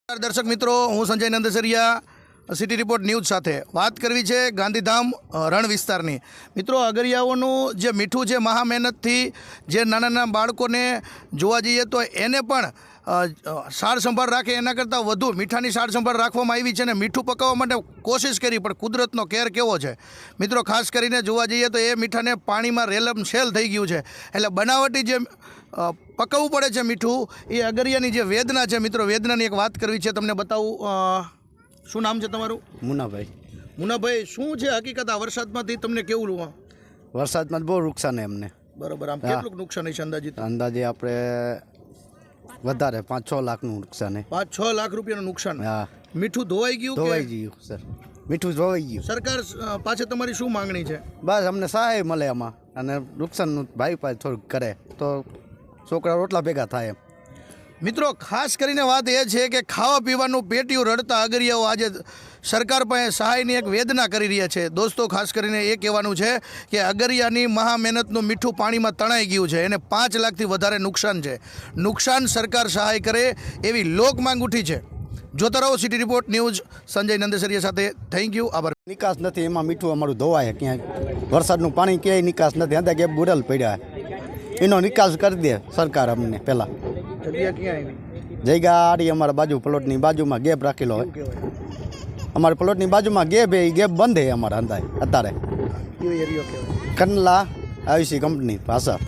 દર્શક મિત્રો, હું Sanjay Nandsariya city report news સાથે વાત કરવી છે ગાંધીધામ રણ વિસ્તારની. મિત્રો, અગરિયાઓનું જે મીઠું છે મહા મહેનતથી જે નાના નાના બાળકોને જોવા જઈએ તો એને પણ સાર સંભાળ રાખે એના કરતાં વધુ મીઠાની સાર સંભાળ રાખવામાં આવી છે અને મીઠું પકાવવા માટે કોશિશ કરી, પણ કુદરતનો કેર કેવો છે મિત્રો. ખાસ કરીને જોવા જઈએ તો એ મીઠાને પાણીમાં રેલમ શેલ થઈ ગયું છે, એટલે બનાવટી જે પકાવવું પડે છે મીઠું, એ અગરિયાની જે વેદના છે મિત્રો, વેદનાની એક વાત કરવી છે. તમને બતાવું. શું નામ છે તમારું? મુનાભાઈ. મુનાભાઈ, શું છે હકીકત આ વરસાદમાંથી તમને કેવું? વરસાદમાં બહુ નુકસાન એમને. બરોબર. આમ કેટલું નુકસાન છે અંદાજિત? અંદાજે આપણે વધારે 5-6 લાખનું નુકસાન. 5-6 લાખ રૂપિયાનું નુકસાન. હા. મીઠું ધોવાઈ ગયું? ધોવાઈ ગયું સર, મીઠું ધોવાઈ ગયું. સરકાર પાસે તમારી શું માંગણી છે? બસ અમને સહાય મળે આમાં, અને નુકસાનનું ભાઈ પાસે થોડુંક કરે તો છોકરા રોટલા ભેગા થાય એમ. મિત્રો, ખાસ કરીને વાત એ છે કે ખાવા પીવાનું પેટીયું રડતા અગરિયાઓ આજે સરકાર પાસે સહાયની એક વેદના કરી રહ્યા છે. દોસ્તો, ખાસ કરીને એ કહેવાનું છે કે અગરિયાની મહા મહેનતનું મીઠું પાણીમાં તણાઈ ગયું છે, એને 5 લાખથી વધારે નુકસાન છે. નુકસાન સરકાર સહાય કરે એવી લોક માંગ ઉઠી છે. જોતા રહો city report news Sanjay Nandesariya સાથે. Thank you. આભાર. નિકાસ નથી, એમાં મીઠું અમારું ધોવાય ક્યાંય. વરસાદનું પાણી ક્યાંય નિકાસ નથી, અંદર કે બુડલ પડ્યા. એનો નિકાસ કરી દે સરકાર અમને. પહેલાં જગ્યા ક્યાં આવી? જગ્યા આડી અમારા બાજુ પ્લોટની બાજુમાં ગેપ રાખેલો હોય. અમારે પ્લોટની બાજુમાં ગેપ, એ ગેપ બંધ છે અમારા અંદાજ અત્યારે. કયો એરિયો કહેવાય? કંડલા આયુષી કંપની ભાષા.